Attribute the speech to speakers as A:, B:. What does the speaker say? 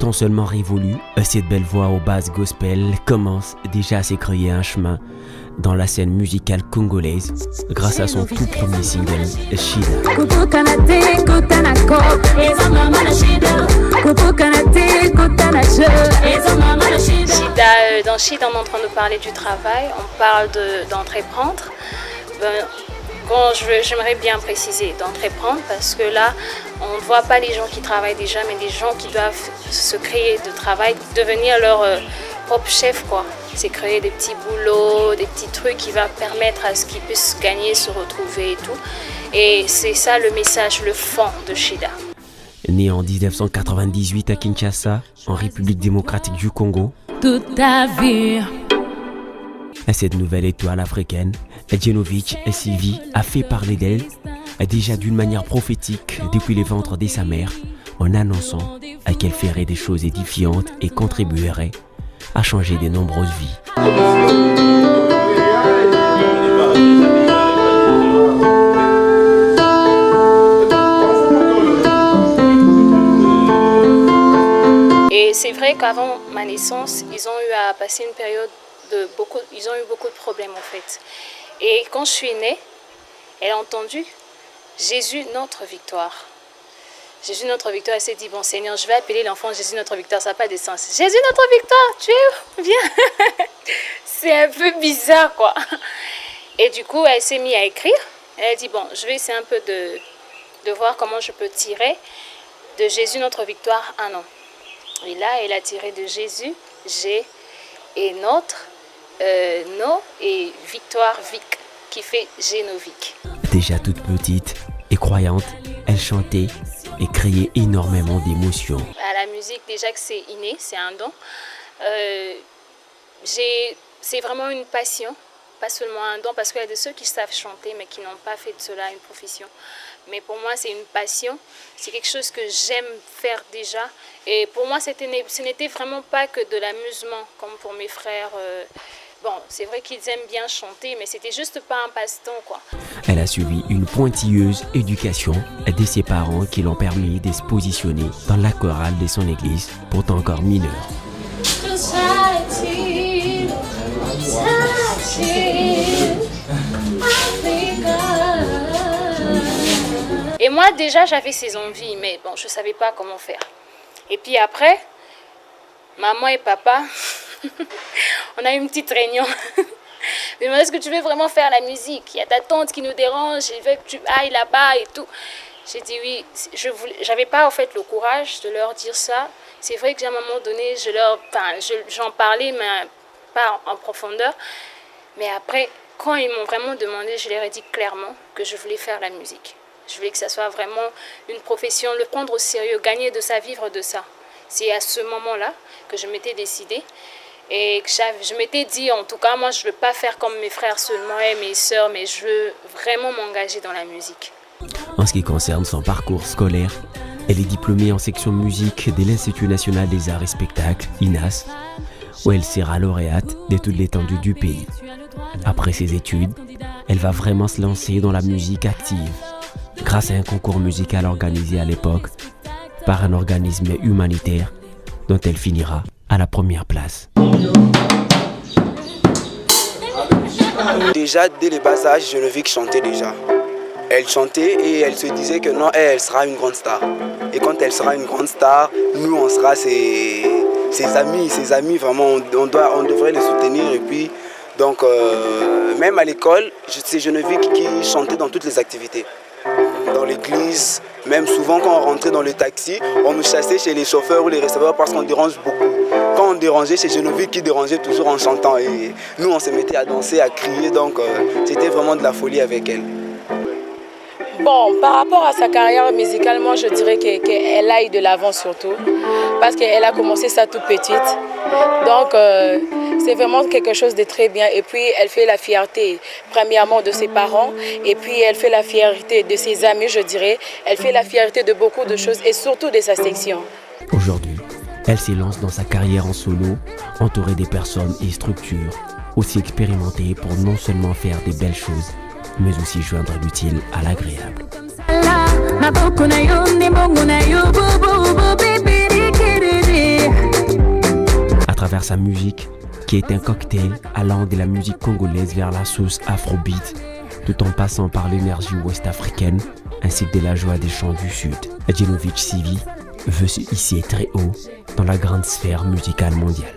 A: temps seulement révolu, cette belle voix aux bases gospel commence déjà à s'écrier un chemin dans la scène musicale congolaise grâce à son tout premier single, Shida.
B: Dans Shida, on est en train de parler du travail, on parle d'entreprendre. J'aimerais bien préciser d'entreprendre parce que là, on ne voit pas les gens qui travaillent déjà, mais les gens qui doivent se créer de travail, devenir leur propre chef, quoi. C'est créer des petits boulots, des petits trucs qui vont permettre à ce qu'ils puissent gagner, se retrouver et tout. Et c'est ça le message, le fond de Shida.
A: Né en 1998 à Kinshasa, en République démocratique du Congo,
C: toute ta vie.
A: Cette nouvelle étoile africaine, Djenovic Sylvie, a fait parler d'elle déjà d'une manière prophétique depuis les ventres de sa mère, en annonçant qu'elle ferait des choses édifiantes et contribuerait à changer de nombreuses vies.
B: Et c'est vrai qu'avant ma naissance, ils ont eu à passer une période ils ont eu beaucoup de problèmes en fait. Et quand je suis née, elle a entendu Jésus notre victoire. Jésus notre victoire, elle s'est dit, bon Seigneur, je vais appeler l'enfant Jésus notre victoire, ça n'a pas de sens. Jésus notre victoire, tu es où? Viens. C'est un peu bizarre quoi. Et du coup, elle s'est mise à écrire. Elle a dit, bon, je vais essayer un peu de voir comment je peux tirer de Jésus notre victoire un nom. Et là, elle a tiré de Jésus, G et notre, no et victoire, Vic, qui fait Génovic.
A: Déjà toute petite et croyante, elle chantait et créait énormément d'émotions.
B: À la musique, déjà que c'est inné, c'est un don. C'est vraiment une passion, pas seulement un don, parce qu'il y a de ceux qui savent chanter, mais qui n'ont pas fait de cela une profession. Mais pour moi, c'est une passion, c'est quelque chose que j'aime faire déjà. Et pour moi, ce n'était vraiment pas que de l'amusement, comme pour mes frères. Bon, c'est vrai qu'ils aiment bien chanter, mais c'était juste pas un passe-temps, quoi.
A: Elle a suivi une pointilleuse éducation de ses parents qui l'ont permis de se positionner dans la chorale de son église, pourtant encore mineure.
B: Et moi, déjà, j'avais ces envies, mais bon, je ne savais pas comment faire. Et puis après, maman et papa, on a eu une petite réunion. Mais est-ce que tu veux vraiment faire la musique? Il y a ta tante qui nous dérange, elle veut que tu ailles là-bas et tout. J'ai dit oui, j'avais pas en fait le courage de leur dire ça. C'est vrai qu'à un moment donné, j'en parlais, mais pas en profondeur. Mais après, quand ils m'ont vraiment demandé, je leur ai dit clairement que je voulais faire la musique. Je voulais que ça soit vraiment une profession, le prendre au sérieux, gagner de ça, vivre de ça. C'est à ce moment-là que je m'étais décidée et que je m'étais dit, en tout cas, moi, je ne veux pas faire comme mes frères seulement et mes sœurs, mais je veux vraiment m'engager dans la musique.
A: En ce qui concerne son parcours scolaire, elle est diplômée en section musique de l'Institut national des arts et spectacles, INAS, où elle sera lauréate de toute l'étendue du pays. Après ses études, elle va vraiment se lancer dans la musique active, grâce à un concours musical organisé à l'époque par un organisme humanitaire dont elle finira à la première place.
D: Déjà, dès le bas âge, Génovic chantait déjà. Elle chantait et elle se disait que non, elle sera une grande star. Et quand elle sera une grande star, nous, on sera ses amis, vraiment, on devrait les soutenir. Et puis, donc, même à l'école, c'est Génovic qui chantait dans toutes les activités. Dans l'église, même souvent quand on rentrait dans le taxi, on nous chassait chez les chauffeurs ou les receveurs parce qu'on dérange beaucoup. Quand on dérangeait, c'est Génovic qui dérangeait toujours en chantant. Et nous, on se mettait à danser, à crier, donc c'était vraiment de la folie avec elle.
E: Bon, par rapport à sa carrière musicale, moi je dirais qu'elle aille de l'avant surtout, parce qu'elle a commencé ça toute petite. Donc c'est vraiment quelque chose de très bien. Et puis elle fait la fierté premièrement de ses parents, et puis elle fait la fierté de ses amis, je dirais. Elle fait la fierté de beaucoup de choses et surtout de sa section.
A: Aujourd'hui, elle s'élance dans sa carrière en solo, entourée des personnes et structures aussi expérimentées pour non seulement faire des belles choses, mais aussi joindre l'utile à l'agréable. travers sa musique, qui est un cocktail allant de la musique congolaise vers la sauce afrobeat, tout en passant par l'énergie ouest-africaine, ainsi que de la joie des chants du Sud. Adjinovic CV veut se hisser très haut dans la grande sphère musicale mondiale.